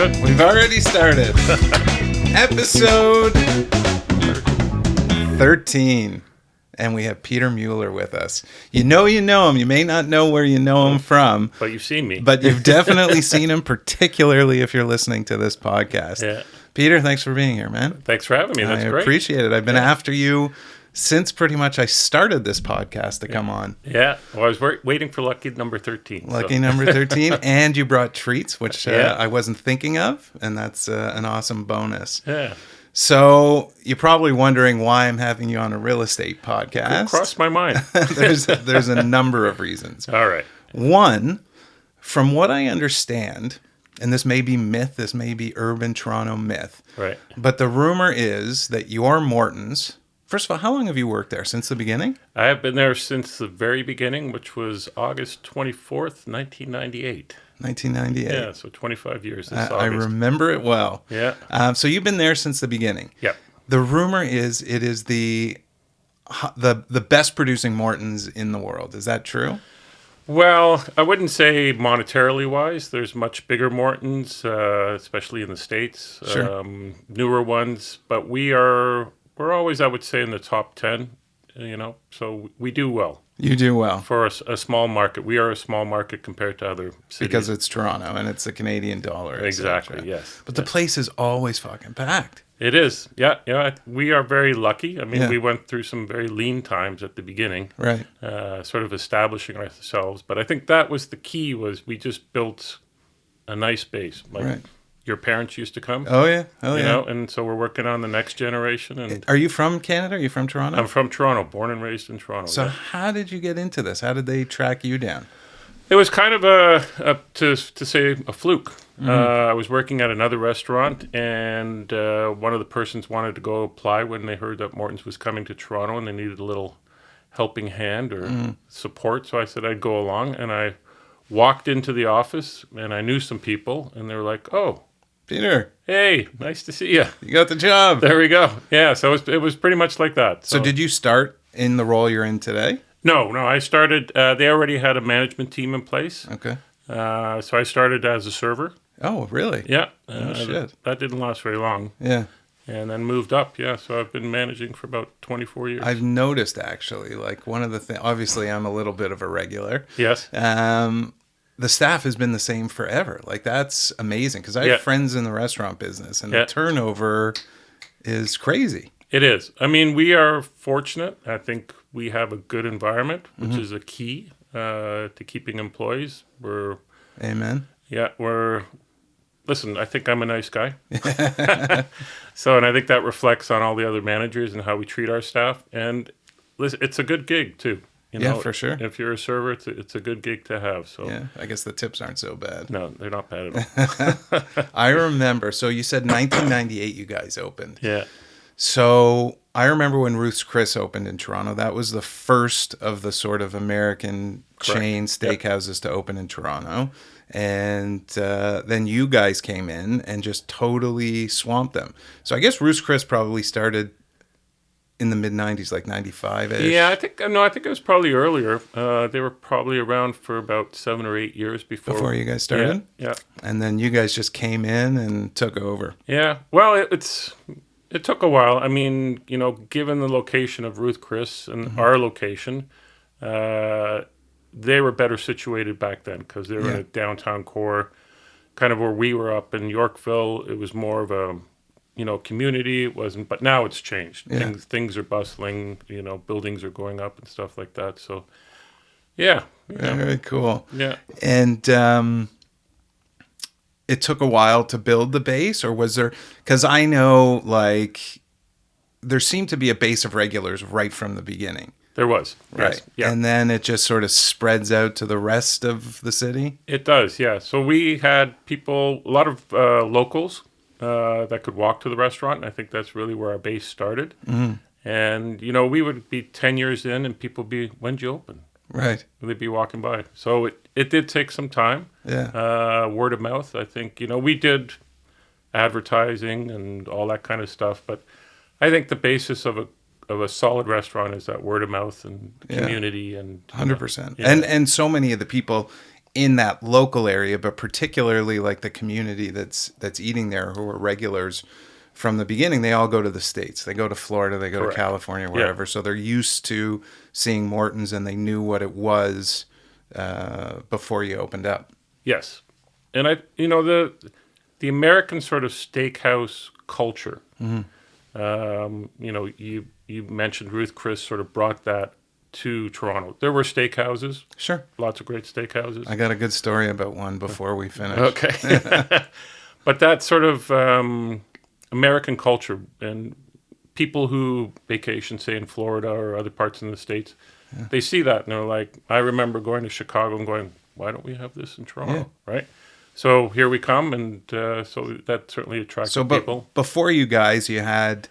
good. We've already started. Episode 13. And we have Peter Mueller with us. You know him. You may not know where you know him from. But you've seen me. But you've definitely seen him, particularly if you're listening to this podcast. Yeah. Peter, thanks for being here, man. Thanks for having me. That's great. I appreciate it. I've been after you since pretty much I started this podcast to come on. Yeah. Well, I was waiting for lucky number 13. Lucky number 13. And you brought treats, which I wasn't thinking of. And that's an awesome bonus. Yeah. So you're probably wondering why I'm having you on a real estate podcast. It crossed my mind. There's a number of reasons. All right. One, from what I understand, and this may be myth, this may be urban Toronto myth, Right. but the rumor is that your Mortons, first of all, how long have you worked there? Since the beginning? I have been there since the very beginning, which was August 24th, 1998. 1998. Yeah, so 25 years this August. I remember it well. Yeah. So you've been there since the beginning. Yep. The rumor is it is the best producing Mortons in the world. Is that true? Well, I wouldn't say monetarily wise. There's much bigger Mortons, especially in the States. Sure. Newer ones, but we're always, I would say, in the top 10. So we do well. You do well. For a small market. We are a small market compared to other cities. Because it's Toronto and it's a Canadian dollar. Exactly, yes. But the place is always fucking packed. It is. Yeah. We are very lucky. I mean, Yeah. we went through some very lean times at the beginning. Right. Sort of establishing ourselves. But I think that was the key, was we just built a nice base. Like Right. your parents used to come. Oh, yeah. You know, and so we're working on the next generation. And Are you from Canada? Are you from Toronto? I'm from Toronto, born and raised in Toronto. So yeah. how did you get into this? How did they track you down? It was kind of to say a fluke. Mm-hmm. I was working at another restaurant, and one of the persons wanted to go apply when they heard that Morton's was coming to Toronto, and they needed a little helping hand or support. So I said I'd go along, and I walked into the office, and I knew some people, and they were like, "Oh, Peter, hey, nice to see you. you got the job." There we go." Yeah, so it was pretty much like that. So did you start in the role you're in today? No. I started. They already had a management team in place. Okay. So I started as a server. Oh, really? Yeah. Oh, shit. That didn't last very long. Yeah. And then moved up. Yeah. So I've been managing for about 24 years. I've noticed, actually, like one of the things, obviously I'm a little bit of a regular. Yes. The staff has been the same forever. Like, that's amazing, because I have friends in the restaurant business, and the turnover is crazy. It is. I mean, we are fortunate. I think we have a good environment, which is a key to keeping employees. Amen. Listen, I think I'm a nice guy. And I think that reflects on all the other managers and how we treat our staff. And listen, it's a good gig too. Yeah, for sure. If you're a server, it's a good gig to have. So yeah, I guess the tips aren't so bad. No, they're not bad at all. I remember. So you said 1998 you guys opened. Yeah. So I remember when Ruth's Chris opened in Toronto. That was the first of the sort of American chain steakhouses to open in Toronto. And then you guys came in and just totally swamped them. So I guess Ruth's Chris probably started in the mid-90s, like 95-ish. Yeah, I think it was probably earlier. They were probably around for about 7 or 8 years before you guys started? Yeah. And then you guys just came in and took over. Yeah. Well, it took a while. I mean, given the location of Ruth Chris and our location, they were better situated back then because they were in a downtown core, kind of where we were up in Yorkville. It was more of a community. It wasn't, but now it's changed. Yeah. Things are bustling. Buildings are going up and stuff like that. So, yeah. Very cool. Yeah. And it took a while to build the base, or was there? Because I know, like, there seemed to be a base of regulars right from the beginning. There was. Right. Yes. Yeah. And then it just sort of spreads out to the rest of the city? It does, yeah. So we had people, a lot of locals that could walk to the restaurant. And I think that's really where our base started. Mm-hmm. And, we would be 10 years in and people would be, when'd you open? Right. They'd be walking by. So it did take some time. Yeah. Word of mouth, I think. We did advertising and all that kind of stuff. But I think the basis of a solid restaurant is that word of mouth and community and 100%. Yeah. And so many of the people in that local area, but particularly like the community that's eating there who are regulars from the beginning, they all go to the States. They go to Florida, they go Correct. to California, Yeah. wherever. So they're used to seeing Morton's, and they knew what it was before you opened up. Yes, and the American sort of steakhouse culture. You mentioned Ruth Chris sort of brought that to Toronto. There were steakhouses, Sure. lots of great steakhouses. I got a good story about one before we finish. Okay, but that sort of American culture and people who vacation, say in Florida or other parts in the States, they see that and they're like, I remember going to Chicago and going, why don't we have this in Toronto, right? So here we come, and so that certainly attracted So, people. but before you guys, you had,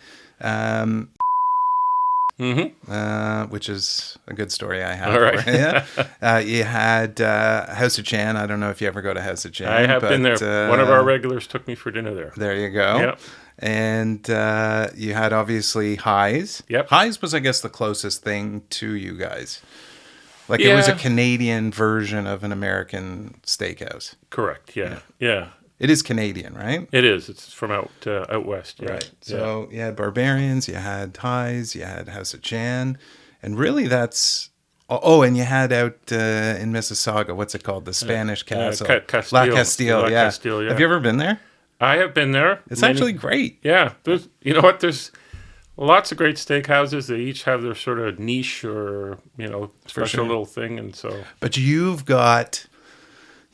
which is a good story I have. All right. For you. You had House of Chan. I don't know if you ever go to House of Chan. I have been there. One of our regulars took me for dinner there. There you go. Yep. And you had obviously Highs. Yep. Highs was, I guess, the closest thing to you guys. Like it was a Canadian version of an American steakhouse. Correct. Yeah. It is Canadian, right? It is. It's from out west. Yeah. Right. So you had Barbarians, you had Highs, you had House of Chan, and really that's. Oh, and you had out in Mississauga, what's it called? The Spanish castle. Castile. La Castile, La yeah. Castile, yeah. Have you ever been there? I have been there. It's actually great. Yeah. There's, you know what? There's lots of great steakhouses. They each have their sort of niche or, special little thing. And so. But you've got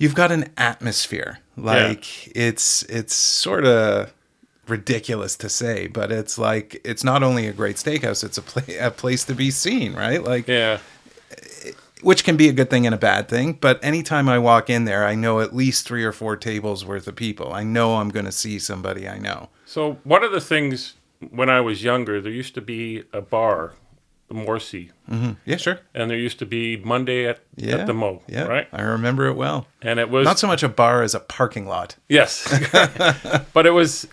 an atmosphere. Like it's sort of ridiculous to say, but it's like, it's not only a great steakhouse, it's a place to be seen, right? Like, which can be a good thing and a bad thing. But anytime I walk in there, I know at least 3 or 4 tables worth of people. I know I'm going to see somebody I know. So one of the things when I was younger, there used to be a bar, the Morsi. Mm-hmm. Yeah, sure. And there used to be Monday at the Mo, right? I remember it well. And it was... Not so much a bar as a parking lot. Yes. But it was...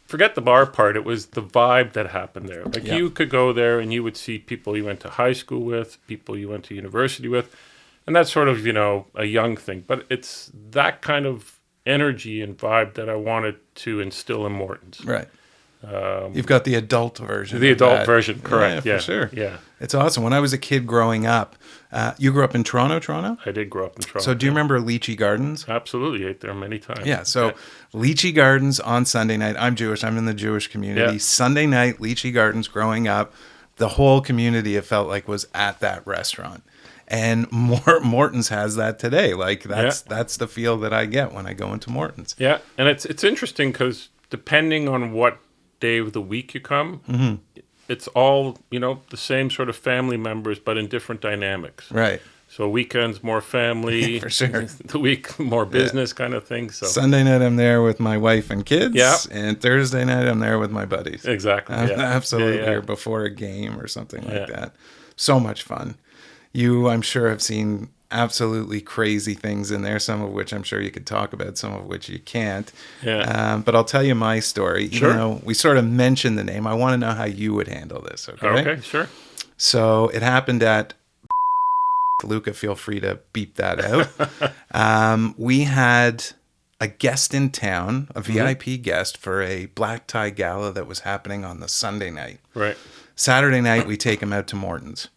Forget the bar part. It was the vibe that happened there. Like you could go there and you would see people you went to high school with, people you went to university with. And that's sort of, a young thing. But it's that kind of energy and vibe that I wanted to instill in Morton's. Right. You've got the adult version. The adult version, correct. Yeah, for sure. Yeah. It's awesome. When I was a kid growing up, you grew up in Toronto? I did grow up in Toronto. So do you remember Lychee Gardens? Absolutely. Ate there many times. Yeah. So Lychee Gardens on Sunday night. I'm Jewish. I'm in the Jewish community. Yeah. Sunday night, Lychee Gardens growing up, the whole community, it felt like, was at that restaurant. And Morton's has that today. Like that's the feel that I get when I go into Morton's. Yeah. And it's interesting because depending on what day of the week you come, it's all, the same sort of family members, but in different dynamics. Right. So weekends, more family. For sure. The week, more business kind of thing. So Sunday night, I'm there with my wife and kids. Yeah. And Thursday night, I'm there with my buddies. Exactly. Absolutely. Or before a game or something like that. So much fun. You, I'm sure, have seen absolutely crazy things in there, some of which I'm sure you could talk about, some of which you can't. Yeah. But I'll tell you my story. Sure. Even though we sort of mentioned the name, I want to know how you would handle this, okay? Okay, sure. So it happened at Luca, feel free to beep that out. We had a guest in town, a VIP guest, for a black tie gala that was happening on the Sunday night. Right. Saturday night, we take him out to Morton's.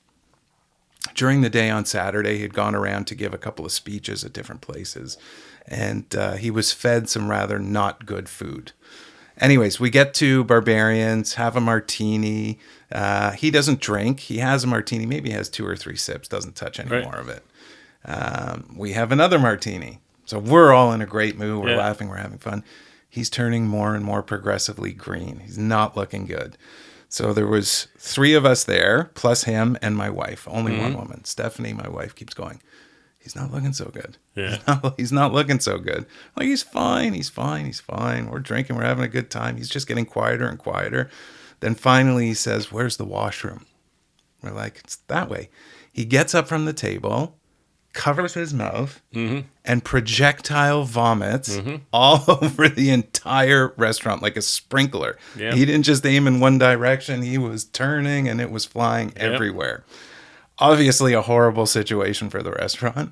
During the day on Saturday, he had gone around to give a couple of speeches at different places, and he was fed some rather not good food. Anyways, we get to Barbarians, have a martini. He doesn't drink. He has a martini, maybe has 2 or 3 sips, doesn't touch any more of it. We have another martini. So we're all in a great mood. We're laughing. We're having fun. He's turning more and more progressively green. He's not looking good. So there was 3 of us there, plus him and my wife. Only one woman. Stephanie, my wife, keeps going, he's not looking so good. Yeah. He's not looking so good. Like, he's fine. We're drinking. We're having a good time. He's just getting quieter and quieter. Then finally he says, where's the washroom? We're like, it's that way. He gets up from the table, covers his mouth, and projectile vomits all over the entire restaurant like a sprinkler. Yeah. He didn't just aim in one direction. He was turning and it was flying everywhere. Obviously a horrible situation for the restaurant.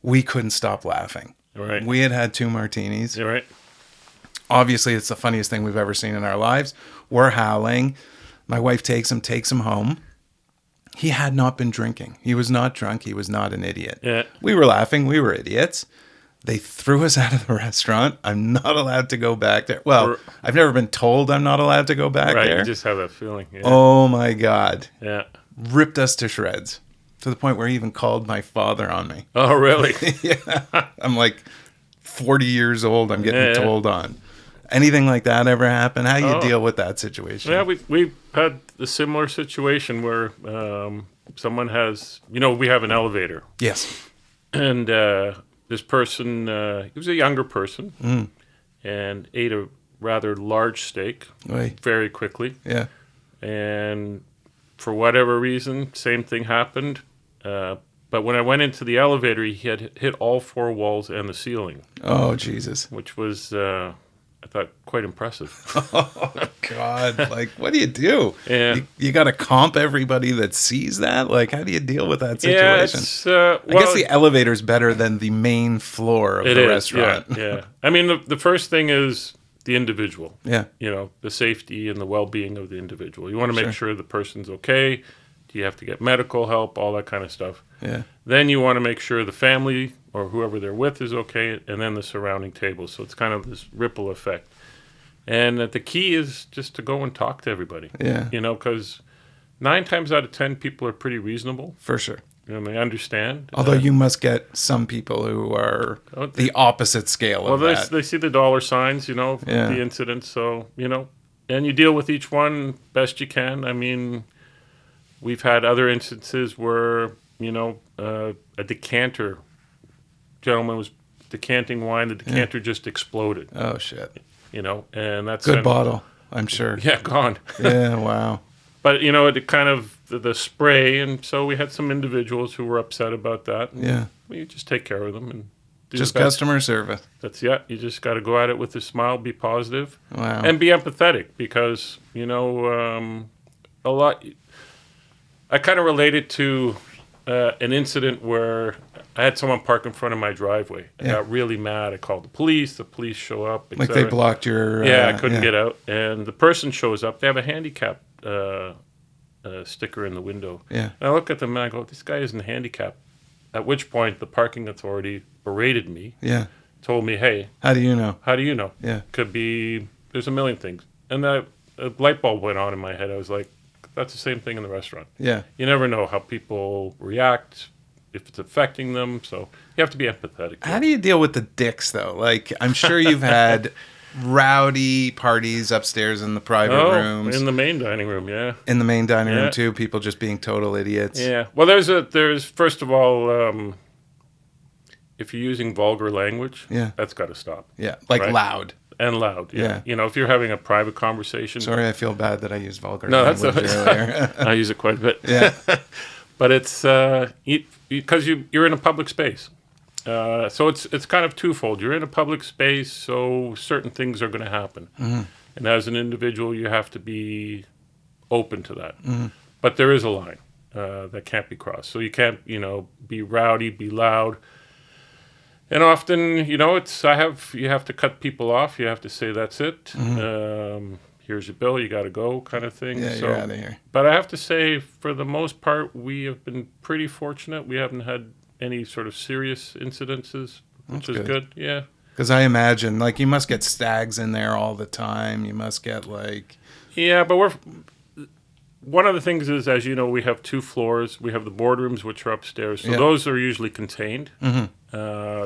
we couldn't stop laughing. Right. We had 2 martinis. You're right. Obviously, it's the funniest thing we've ever seen in our lives. We're howling. My wife takes him home. He had not been drinking. He was not drunk. He was not an idiot. Yeah. We were laughing. We were idiots. They threw us out of the restaurant. I'm not allowed to go back there. Well, I've never been told I'm not allowed to go back Right. there. You just have that feeling. Yeah. Oh, my God. Yeah. Ripped us to shreds to the point where he even called my father on me. Oh, really? Yeah. I'm like 40 years old. I'm getting told on. Anything like that ever happen? How do you deal with that situation? Yeah, we had a similar situation where someone has, we have an elevator. Yes. And this person, he was a younger person and ate a rather large steak very quickly. Yeah. And for whatever reason, same thing happened. But when I went into the elevator, he had hit all 4 walls and the ceiling. Oh, Jesus. Which was, I thought, quite impressive. Oh, God. Like, what do you do? Yeah. You got to comp everybody that sees that? Like, how do you deal with that situation? Yeah, I guess the elevator's better than the main floor of the restaurant. Yeah. I mean, the first thing is the individual. Yeah. The safety and the well-being of the individual. You want to make sure the person's okay. Do you have to get medical help? All that kind of stuff. Yeah. Then you want to make sure the family or whoever they're with is okay, and then the surrounding table. So it's kind of this ripple effect. And the key is just to go and talk to everybody. Yeah. Because 9 times out of 10, people are pretty reasonable. For sure. They understand. Although you must get some people who are the opposite scale of that. They see the dollar signs, the incidents. So, and you deal with each one best you can. I mean, we've had other instances where, a decanter, gentleman was decanting wine, the decanter just exploded. Oh, shit. And that's... Good bottle, I'm sure. Yeah, gone. Yeah, wow. But, it kind of, the spray, and so we had some individuals who were upset about that. Yeah. You just take care of them and do just the best. Customer service. You just got to go at it with a smile, be positive, wow, and be empathetic because, a lot... I kind of related to an incident where I had someone park in front of my driveway. I got really mad. I called the police show up. Like they blocked your... I couldn't get out. And the person shows up. They have a handicap sticker in the window. Yeah. And I look at them and I go, this guy isn't handicapped. At which point the parking authority berated me. Yeah. Told me, hey. How do you know? How do you know? Yeah. Could be, there's a million things. And a light bulb went on in my head. I was like, that's the same thing in the restaurant. Yeah. You never know how people react, if it's affecting them. So you have to be empathetic. How do you deal with the dicks, though? Like, I'm sure you've had rowdy parties upstairs in the private rooms. In the main dining room, yeah. In the main dining room, too. People just being total idiots. Yeah. Well, there's first of all, if you're using vulgar language, that's got to stop. Yeah. Like loud. And loud, yeah. If you're having a private conversation. Sorry, I feel bad that I used vulgar language earlier. I use it quite a bit. Yeah. But it's because you're in a public space. So it's kind of twofold. You're in a public space, so certain things are going to happen. Mm-hmm. And as an individual, you have to be open to that. Mm-hmm. But there is a line that can't be crossed. So you can't, be rowdy, be loud. And often, you have to cut people off. You have to say, that's it. Mm-hmm. Here's your bill. You got to go kind of thing. Yeah, you're out of here. But I have to say, for the most part, we have been pretty fortunate. We haven't had any sort of serious incidences, which is good. Yeah. Because I imagine, you must get stags in there all the time. You must get, Yeah, but one of the things is, as you know, we have 2 floors. We have the boardrooms, which are upstairs. So those are usually contained. Mm-hmm.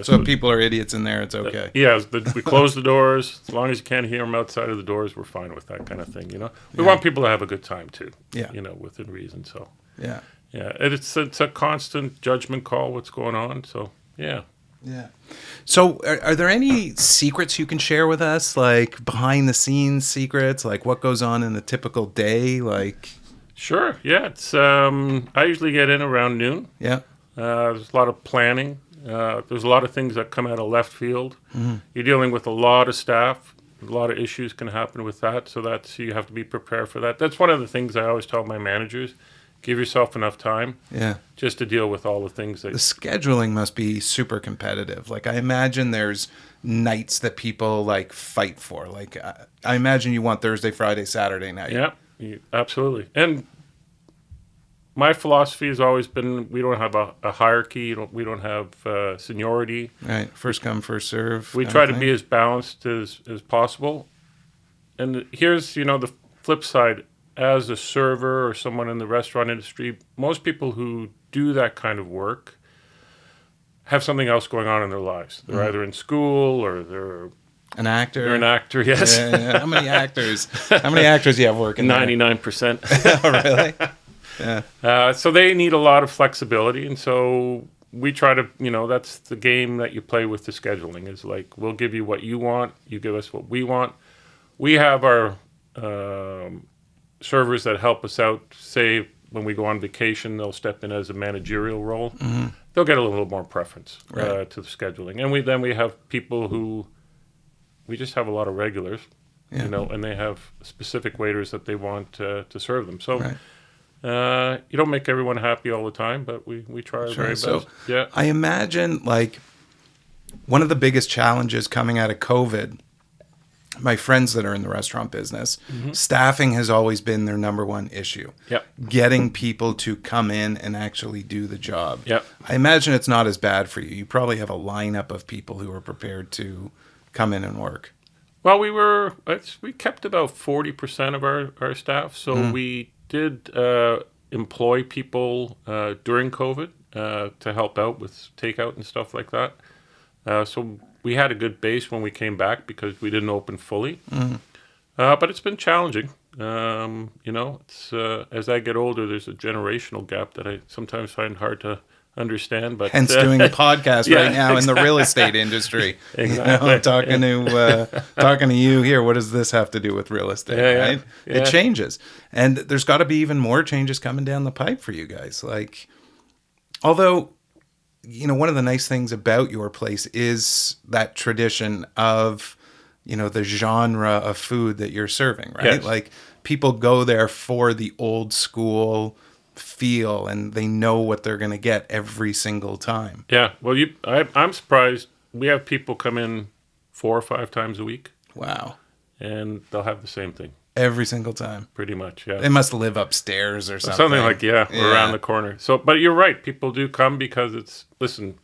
So if people are idiots in there, it's okay. We close the doors. As long as you can't hear them outside of the doors, we're fine with that kind of thing, We want people to have a good time, too. Yeah. Within reason, so. Yeah. Yeah, it's a constant judgment call, what's going on, so, yeah. Yeah. So are there any secrets you can share with us, like behind-the-scenes secrets, like what goes on in a typical day, Sure, yeah. It's I usually get in around noon. Yeah. There's a lot of planning. There's a lot of things that come out of left field. Mm-hmm. You're dealing with a lot of staff. A lot of issues can happen with that, so you have to be prepared for that. That's one of the things I always tell my managers give yourself enough time Yeah. just to deal with all the things The that. scheduling must be super competitive. Like I imagine there's nights that people like fight for. Like I imagine you want Thursday, Friday, Saturday night. Yeah, absolutely. And my philosophy has always been we don't have a hierarchy. We don't have seniority. Right. First come, first serve. We kind try of to thing. be as balanced as possible. And here's, the flip side. As a server or someone in the restaurant industry, most people who do that kind of work have something else going on in their lives. They're either in school or they're An actor. an actor. Yes, Yeah. How many actors? How many actors do you have working there? 99%. Oh, really? Yeah. So they need a lot of flexibility, and so we try to, that's the game that you play with the scheduling. Is like we'll give you what you want, you give us what we want. We have our servers that help us out. Say when we go on vacation, they'll step in as a managerial role. Mm-hmm. They'll get a little more preference Right. to the scheduling, and we have people who we just have a lot of regulars, Yeah. and they have specific waiters that they want to serve them. So. Right. You don't make everyone happy all the time, but we try our very best. So Yeah. I imagine like one of the biggest challenges coming out of COVID, my friends that are in the restaurant business, staffing has always been their number one issue. Yep. Getting people to come in and actually do the job. Yep. I imagine it's not as bad for you. You probably have a lineup of people who are prepared to come in and work. Well, we kept about 40% of our staff, so we did employ people during COVID to help out with takeout and stuff like that. So we had a good base when we came back because we didn't open fully. But it's been challenging. It's as I get older, there's a generational gap that I sometimes find hard to understand. But Hence doing a podcast yeah, right now in the real estate industry. Exactly. I'm talking to you here. What does this have to do with real estate? Yeah, right? yeah. It changes. And there's got to be even more changes coming down the pipe for you guys. Like, although, one of the nice things about your place is that tradition of, the genre of food that you're serving, right? Yes. Like people go there for the old school feel and they know what they're going to get every single time. Yeah. Well, I'm surprised. We have people come in 4 or 5 times a week, Wow. and they'll have the same thing Every single time. pretty much. Yeah. They must live upstairs or something. Something like, we're around the corner. So, but you're right. People do come because listen,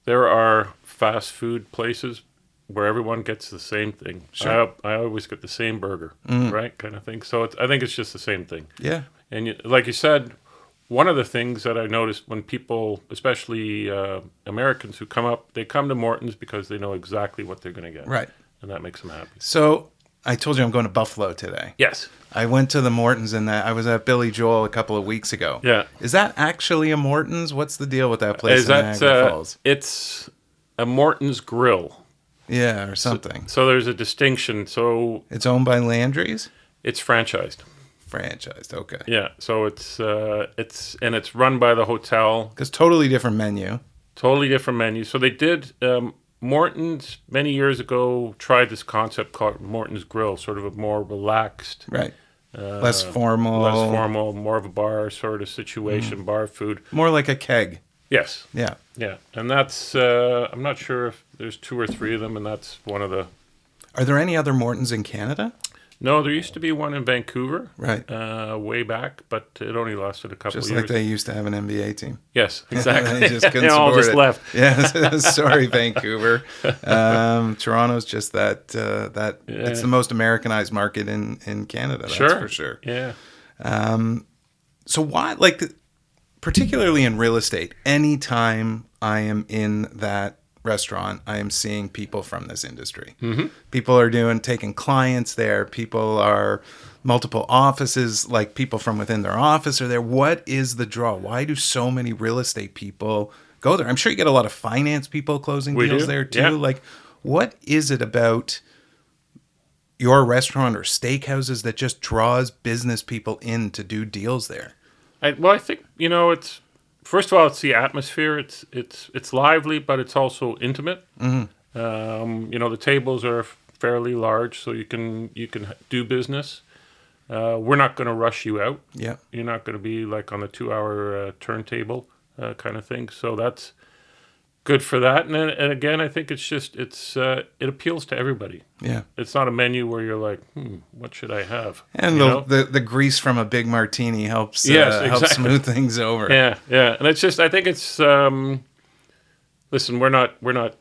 there are fast food places where everyone gets the same thing. Sure. I always get the same burger, right? Kind of thing. So I think it's just the same thing. Yeah. And like you said, one of the things that I noticed when people, especially Americans who come up, they come to Morton's because they know exactly what they're going to get. Right. And that makes them happy. So I told you I'm going to Buffalo today. Yes. I went to the Mortons and I was at Billy Joel a couple of weeks ago. Yeah. Is that actually a Morton's? What's the deal with that place in Niagara Falls? It's a Morton's Grill. Yeah, or something. So there's a distinction. So It's owned by Landry's? it's franchised. Franchised, okay. Yeah. So it's run by the hotel. Because totally different menu. Totally different menu. So they did Morton's many years ago tried this concept called Morton's Grill, sort of a more relaxed, Right. Less formal. more of a bar sort of situation, bar food. More like a keg. Yes. Yeah. Yeah. And that's I'm not sure if there's 2 or 3 of them, and that's one of the. Are there any other Mortons in Canada? No, there used to be one in Vancouver, Right. Way back, but it only lasted a couple Just of years. like they used to have an NBA team. Yes, exactly. They just couldn't They all support just it. left. Yeah, sorry, Vancouver. Toronto's just that. It's the most Americanized market in Canada. That's for sure. Yeah. So why, like, particularly in real estate, anytime I am in that restaurant, I am seeing people from this industry. Mm-hmm. People are taking clients there. People are multiple offices, like people from within their office are there. What is the draw? Why do so many real estate people go there? I'm sure you get a lot of finance people closing deals there too. Yeah. Like, what is it about your restaurant or steakhouses that just draws business people in to do deals there? I think it's. First of all, it's the atmosphere. It's lively, but it's also intimate. Mm-hmm. The tables are fairly large, so you can do business. We're not going to rush you out. Yeah. You're not going to be like on a 2-hour turntable kind of thing. So that's good for that. And again, I think it appeals to everybody. Yeah. It's not a menu where you're like, what should I have? And You know? the grease from a big martini helps Yes, helps exactly. smooth things over. Yeah, yeah. And I think it's listen, we're not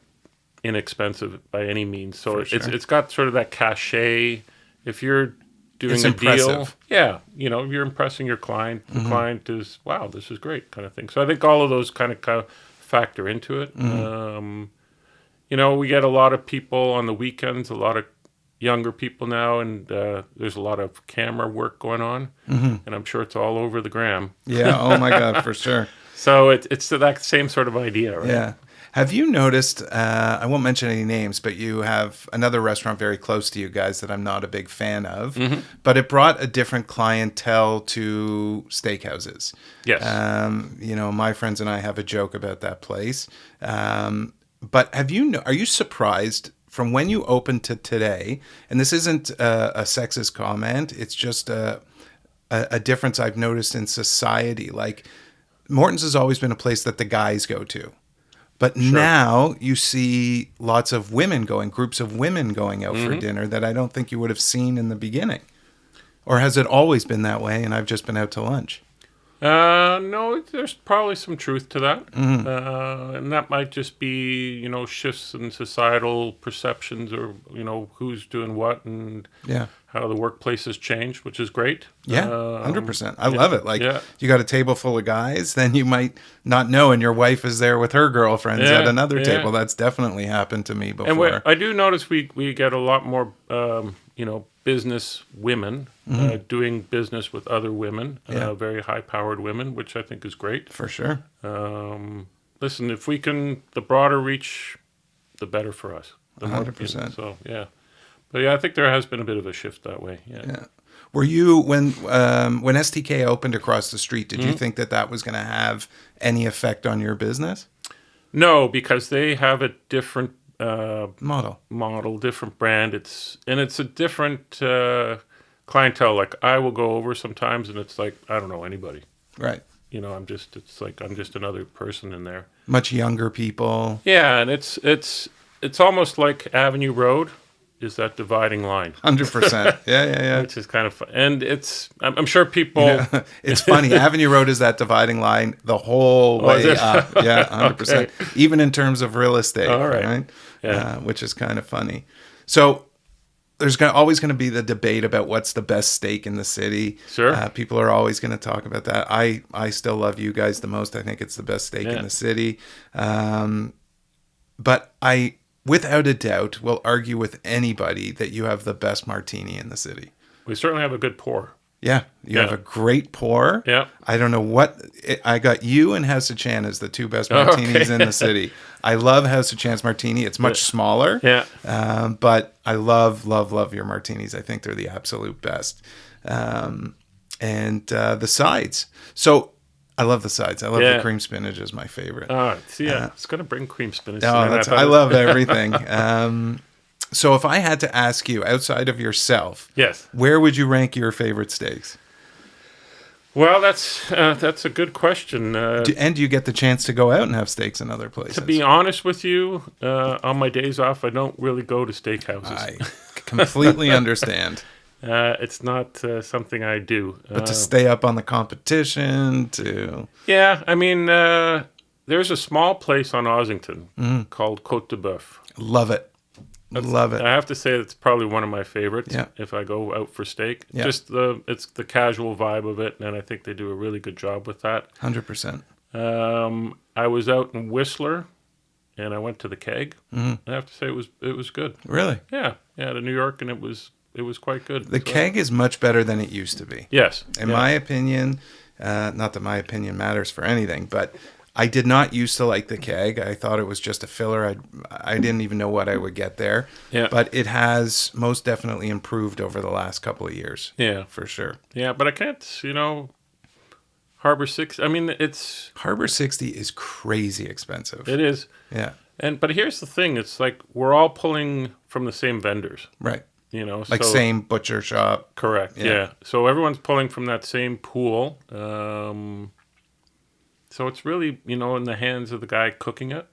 inexpensive by any means. So For sure. it's got sort of that cachet. If you're doing It's a deal, impressive. yeah, you're impressing your client. The Mm-hmm. client is, wow, this is great, kind of thing. So I think all of those kind of factor into it. Mm-hmm. We get a lot of people on the weekends, a lot of younger people now, and there's a lot of camera work going on, and I'm sure it's all over the gram. Yeah. Oh my God, for sure. So it's that same sort of idea, right? Yeah. Have you noticed, I won't mention any names, but you have another restaurant very close to you guys that I'm not a big fan of, but it brought a different clientele to steakhouses. Yes. My friends and I have a joke about that place. But are you surprised from when you opened to today, and this isn't a sexist comment, it's just a difference I've noticed in society. Like, Morton's has always been a place that the guys go to. But now you see lots of groups of women going out for dinner that I don't think you would have seen in the beginning. Or has it always been that way and I've just been out to lunch? No, there's probably some truth to that. And that might just be, shifts in societal perceptions or, who's doing what and Yeah. how the workplace has changed, which is great. Yeah, 100%. I love it. Like, yeah. you got a table full of guys, then you might not know, and your wife is there with her girlfriends at another table. That's definitely happened to me before. And I do notice we get a lot more, business women doing business with other women, very high-powered women, which I think is great. For sure. Listen, if we can, the broader reach, the better for us. The more, 100%. So, yeah. But yeah, I think there has been a bit of a shift that way. Yeah. Were you, when STK opened across the street, did you think that was going to have any effect on your business? No, because they have a different Model, different brand. It's a different clientele. Like, I will go over sometimes, and it's like I don't know anybody. Right. I'm just another person in there. Much younger people. Yeah, and it's almost like Avenue Road is that dividing line. 100%. Yeah. Which is kind of fun. And I'm sure people... It's funny. Avenue Road is that dividing line the whole way up. Yeah, 100%. Okay. Even in terms of real estate. All right. Yeah. Which is kind of funny. So there's always going to be the debate about what's the best steak in the city. Sure. People are always going to talk about that. I still love you guys the most. I think it's the best steak in the city. But I, without a doubt, will argue with anybody that you have the best martini in the city. We certainly have a good pour. Yeah, you have a great pour. Yeah. I don't know I got you and House of Chan as the two best martinis in the city. I love House of Chan's martini. It's much smaller. Yeah. But I love your martinis. I think they're the absolute best. And the sides. So I love the sides. I love the cream spinach is my favorite. It's going to bring cream spinach. I love everything. So if I had to ask you, outside of yourself, yes, where would you rank your favorite steaks? Well, that's a good question. And do you get the chance to go out and have steaks in other places? To be honest with you, on my days off, I don't really go to steakhouses. I completely understand. It's not something I do. But to stay up on the competition, Yeah, I mean, there's a small place on Ossington called Côte de Boeuf. Love it. Love it. I have to say it's probably one of my favorites if I go out for steak. Yeah. Just it's the casual vibe of it, and I think they do a really good job with that. 100%. I was out in Whistler, and I went to the Keg. I have to say it was good. Really? Yeah, to New York, and it was quite good. The Keg is much better than it used to be. Yes. In my opinion, not that my opinion matters for anything, but I did not used to like the Keg. I thought it was just a filler. I didn't even know what I would get there. Yeah. But it has most definitely improved over the last couple of years. Yeah. For sure. Yeah, but I can't, Harbor 60, I mean, it's... Harbor 60 is crazy expensive. It is. Yeah. But here's the thing. It's like we're all pulling from the same vendors. Right. Like so same butcher shop. correct. Yeah. Yeah. So everyone's pulling from that same pool. So it's really, in the hands of the guy cooking it.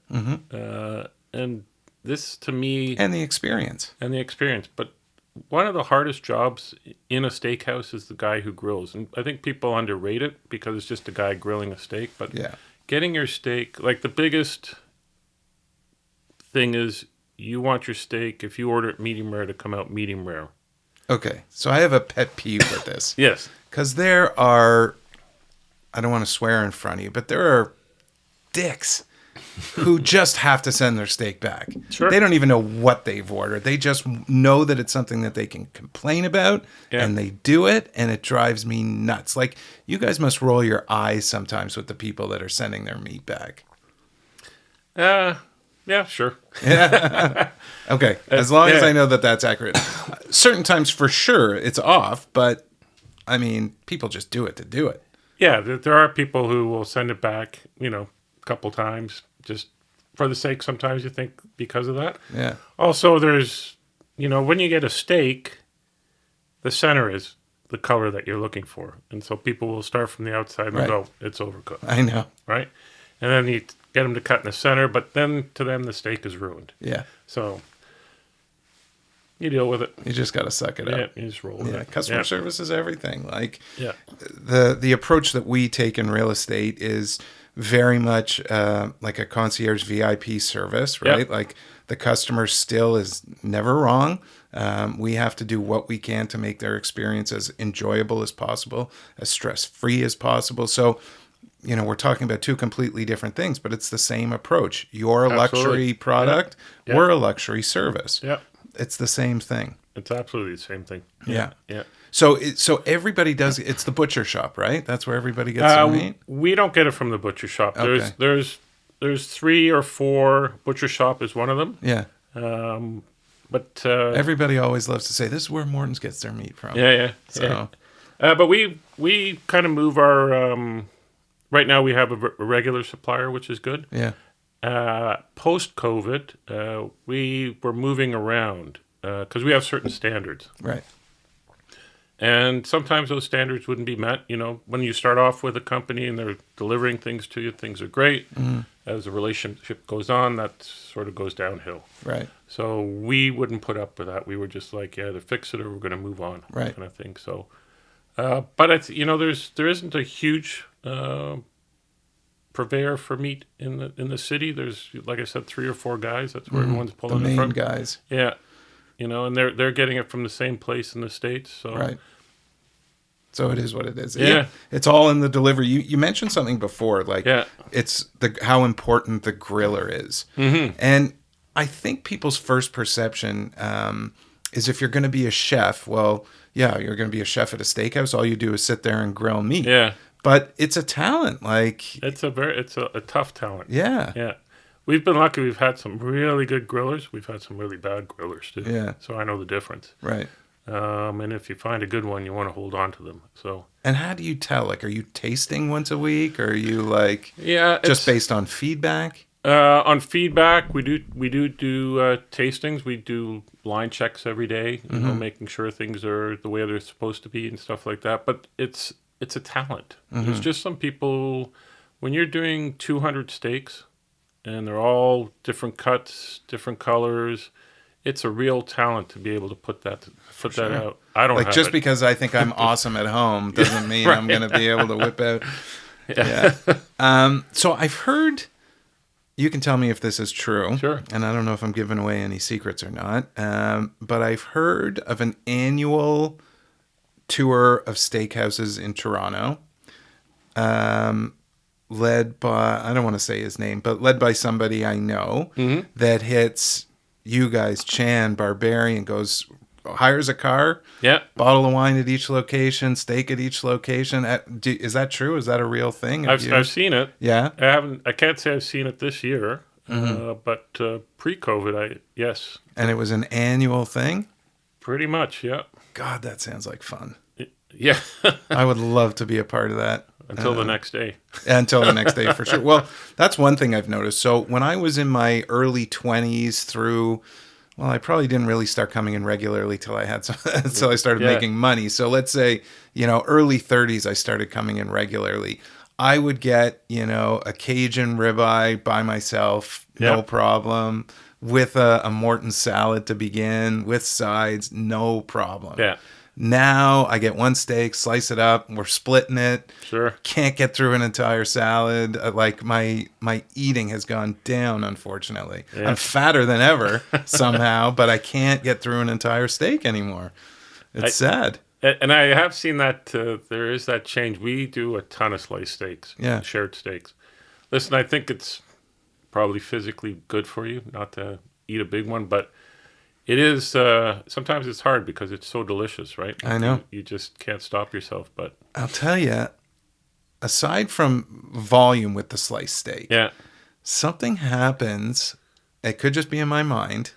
And this to me, And the experience. and the experience. But one of the hardest jobs in a steakhouse is the guy who grills. And I think people underrate it because it's just a guy grilling a steak. But Yeah. getting your steak, like the biggest thing is you want your steak, if you order it medium rare, to come out medium rare. Okay. So I have a pet peeve with this. Yes. Because there are, I don't want to swear in front of you, but there are dicks who just have to send their steak back. Sure. They don't even know what they've ordered. They just know that it's something that they can complain about, and they do it, and it drives me nuts. Like, you guys must roll your eyes sometimes with the people that are sending their meat back. Yeah, sure. Okay, as long as yeah. I know that that's accurate. Certain times, for sure, it's off, but, I mean, people just do it to do it. Yeah, there are people who will send it back, a couple times, just for the sake, sometimes you think, because of that. Yeah. Also, there's, when you get a steak, the center is the color that you're looking for. And so people will start from the outside and Right. go, it's overcooked. I know. Right? And then you get them to cut in the center, but then to them, the steak is ruined. Yeah. So you deal with it. You just got to suck it Yeah, up. you just roll with Yeah, it. customer service is everything. Like, Yeah. the approach that we take in real estate is very much like a concierge VIP service, right? Yep. Like, the customer still is never wrong. We have to do what we can to make their experience as enjoyable as possible, as stress-free as possible. So, we're talking about two completely different things, but it's the same approach. You're a Absolutely. luxury product. Yep. We're a luxury service. Yeah. It's the same thing. It's absolutely the same thing. Yeah. Yeah. So everybody does. It's the butcher shop, right? That's where everybody gets their meat. We don't get it from the butcher shop. Okay. There's 3 or 4. Butcher shop is one of them. Yeah. But Everybody always loves to say this is where Mortons gets their meat from. yeah. So But we kind of move our. Right now we have a regular supplier, which is good. yeah. Post COVID, we were moving around because we have certain standards. Right. And sometimes those standards wouldn't be met. When you start off with a company and they're delivering things to you, things are great. Mm-hmm. As the relationship goes on, that sort of goes downhill. Right. So we wouldn't put up with that. We were just like, yeah, either fix it or we're going to move on, Right. kind of thing. So, but it's there isn't a huge purveyor for meat in the city. There's, like I said, 3 or 4 guys. That's where everyone's The pulling it main from. guys. Yeah, and they're getting it from the same place in the States. So Right. So it is what it is. Yeah. It's all in the delivery. You mentioned something before, like Yeah. it's how important the griller is. Mm-hmm. And I think people's first perception is if you're going to be a chef, well, yeah, you're going to be a chef at a steakhouse. All you do is sit there and grill meat. Yeah. But it's a talent. Like, It's a tough talent. yeah. Yeah. We've been lucky. We've had some really good grillers. We've had some really bad grillers too. Yeah. So I know the difference. Right. And if you find a good one, you want to hold on to them. So And how do you tell? Like, are you tasting once a week? Or are you like yeah, just based on feedback? on feedback, we do tastings. We do line checks every day. Making sure things are the way they're supposed to be and stuff like that. But it's a talent. There's just some people when you're doing 200 steaks, and they're all different cuts, different colors. It's a real talent to be able to put that out. I don't Like, have just it. because I think I'm awesome at home doesn't mean I'm going to be able to whip out. Yeah. So I've heard, you can tell me if this is true. Sure. And I don't know if I'm giving away any secrets or not. But I've heard of an annual tour of steakhouses in Toronto. Led by, I don't want to say his name, but led by somebody I know that hits you guys, Chan, Barbarian, hires a car, Yeah. bottle of wine at each location, steak at each location. Is that true? Is that a real thing? I've seen it. Yeah. I can't say I've seen it this year, but pre-COVID, yes, And it was an annual thing? pretty much, yeah. God, that sounds like fun. Yeah. I would love to be a part of that. Until the next day. Until the next day, for sure. Well, that's one thing I've noticed. So when I was in my early 20s through Well, I probably didn't really start coming in regularly till I had some, until I started Yeah. making money. So let's say, early 30s, I started coming in regularly. I would get, a Cajun ribeye by myself, no Yeah. problem. With a Morton salad to begin, with sides, no problem. Yeah. Now I get one steak, slice it up, we're splitting it. Sure. Can't get through an entire salad. Like my eating has gone down, unfortunately. Yeah. I'm fatter than ever somehow, but I can't get through an entire steak anymore. It's sad. And I have seen that there is that change. We do a ton of sliced steaks, Yeah. shared steaks. Listen, I think it's probably physically good for you not to eat a big one, but it is, sometimes it's hard because it's so delicious, right? I know. You just can't stop yourself, but I'll tell you, aside from volume with the sliced steak, yeah. something happens. It could just be in my mind,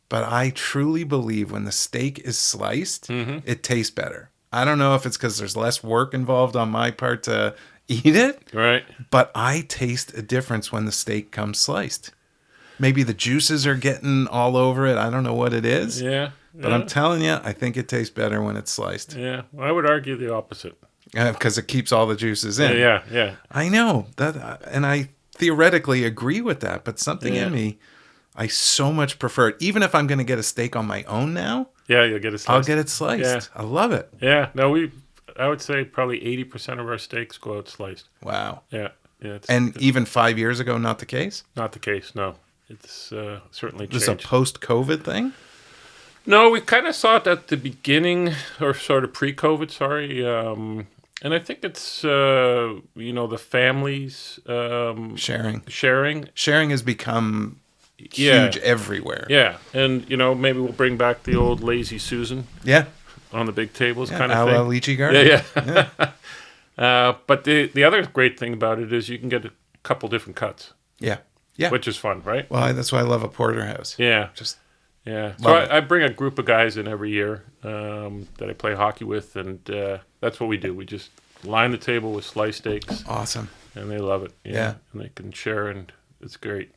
but I truly believe when the steak is sliced, it tastes better. I don't know if it's because there's less work involved on my part to eat it, Right. but I taste a difference when the steak comes sliced. Maybe the juices are getting all over it. I don't know what it is, Yeah. but I'm telling you, I think it tastes better when it's sliced Yeah. Well, I would argue the opposite. because it keeps all the juices in. Yeah. Yeah. I know that, and I theoretically agree with that, but something Yeah. in me, I so much prefer it. Even if I'm going to get a steak on my own now, Yeah. You'll get a slice. I'll get it sliced. Yeah. I love it. Yeah. No, I would say probably 80% of our steaks go out sliced. Wow. Yeah. Yeah. And even 5 years ago, not the case? Not the case, no. It's certainly This is a changed. post-COVID thing? No, we kind of saw it at the beginning, or sort of pre-COVID, sorry. And I think it's, the families Sharing. sharing. Sharing has become Yeah. huge everywhere. Yeah. And, maybe we'll bring back the old Lazy Susan Yeah. on the big tables Yeah, kind a of la thing. Lychee Garden. Yeah. But the other great thing about it is you can get a couple different cuts, Yeah. Yeah. which is fun, right? Well, that's why I love a porterhouse. Yeah. Just Yeah. So Love it. I bring a group of guys in every year that I play hockey with, and that's what we do. We just line the table with sliced steaks, awesome. and they love it. Yeah. And they can share, and it's great.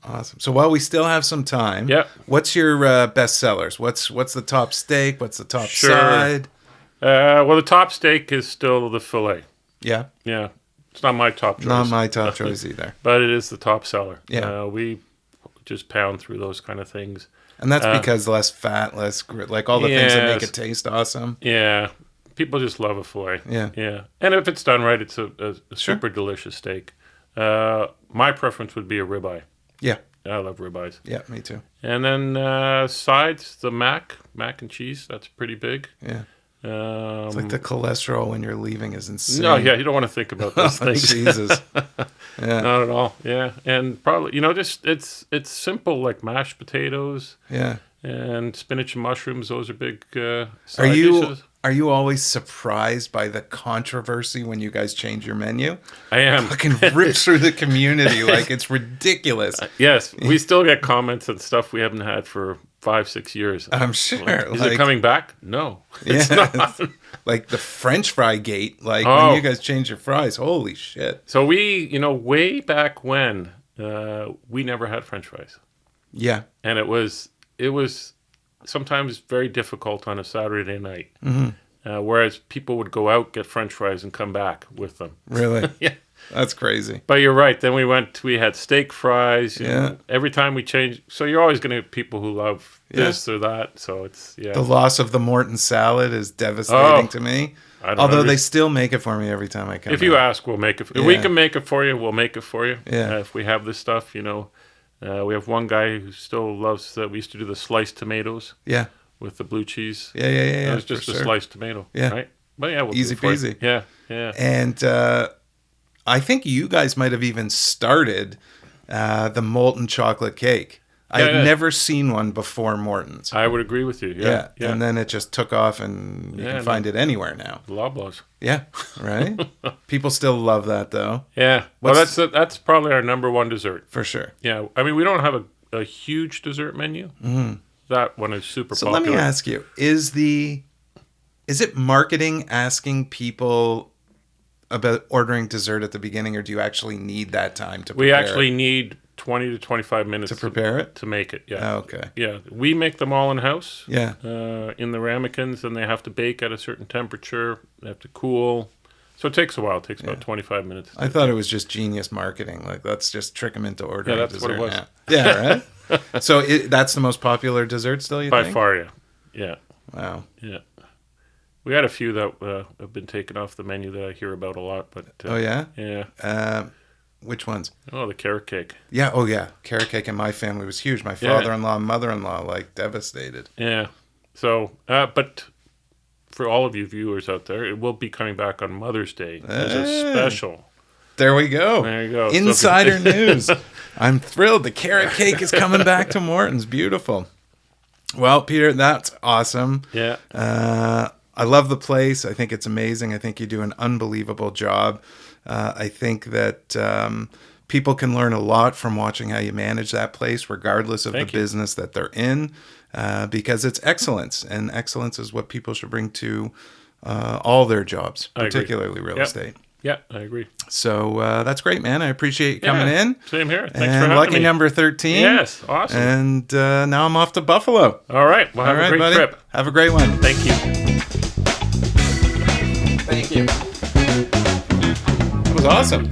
Awesome. So while we still have some time, Yep. what's your best sellers? What's the top steak? What's the top Sure. side? Well, the top steak is still the filet. Yeah. Yeah. It's not my top choice. Not my top choice either. But it is the top seller. Yeah. We just pound through those kind of things. And that's because less fat, less like all the things that make Yes. it taste awesome. Yeah. People just love a filet. Yeah. Yeah. And if it's done right, it's a super delicious steak. My preference would be a ribeye. Yeah. I love ribeyes. Yeah, me too. And then sides, the mac and cheese. That's pretty big. Yeah. It's like the cholesterol when you're leaving is insane. No, yeah, you don't want to think about those things. Jesus. Yeah. Not at all. Yeah, and probably just it's simple, like mashed potatoes Yeah. and spinach and mushrooms. Those are big Are side you dishes. always surprised by the controversy when you guys change your menu? I am. Fucking rips through the community like it's ridiculous. Yes, we still get comments and stuff we haven't had for 5-6 years. I'm sure. Is it coming back? No, it's Yeah, not. like the French fry gate. Like Oh. when you guys change your fries, holy shit. So we, way back when, we never had French fries, Yeah. and it was sometimes very difficult on a Saturday night. Whereas people would go out, get French fries, and come back with them. Really? Yeah. That's crazy. But you're right. Then we had steak fries. you Yeah. know, every time we change. So you're always going to have people who love this or that. So it's, The loss of the Morton salad is devastating Oh, to me. I don't Although know. they still make it for me every time I come. If you out. ask, we'll make it. If we Yeah. can make it for you, we'll make it for you. Yeah. If we have this stuff, we have one guy who still loves we used to do the sliced tomatoes Yeah. with the blue cheese. Yeah. It was just for a sure. sliced tomato. Yeah. Right? But yeah, we'll do Easy it for you. peasy. Yeah. Yeah. And I think you guys might have even started the molten chocolate cake. I've yeah. never seen one before Morton's. I would agree with you. Yeah. Yeah. And then it just took off, and you Yeah, can find it anywhere now. Loblaws. Yeah, right. People still love that though, Yeah. Well, What's- that's probably our number one dessert. for sure. Yeah. I mean, we don't have a huge dessert menu. That one is super So popular. let me ask you: is it marketing asking people about ordering dessert at the beginning, or do you actually need that time to prepare? We actually need 20 to 25 minutes To prepare it? to make it. Yeah. Oh, okay. Yeah. We make them all in house. Yeah. In the ramekins, and they have to bake at a certain temperature. They have to cool. So it takes a while. It takes about 25 minutes. I thought it was just genius marketing. Like, let's just trick them into ordering that's dessert. what it was. Yeah, right? So that's the most popular dessert still, you By think? far, yeah. Yeah. Wow. Yeah. We had a few that have been taken off the menu that I hear about a lot. But Oh, yeah? Yeah. Which ones? Oh, the carrot cake. Yeah, oh, yeah. Carrot cake in my family was huge. My father-in-law and mother-in-law, like, devastated. Yeah. So, but for all of you viewers out there, it will be coming back on Mother's Day as a special. There we go. There you go. Insider news. I'm thrilled. The carrot cake is coming back to Morton's. Beautiful. Well, Peter, that's awesome. Yeah. I love the place. I think it's amazing. I think you do an unbelievable job. I think that people can learn a lot from watching how you manage that place, regardless of the business that they're in, because it's excellence. And excellence is what people should bring to all their jobs, particularly real estate. Yeah, I agree. So that's great, man. I appreciate you coming in. Same here. Thanks for And having lucky me. number 13. Yes, awesome. And now I'm off to Buffalo. All right. Well, have a great buddy. trip. Have a great one. Thank you. Thank you. That was awesome.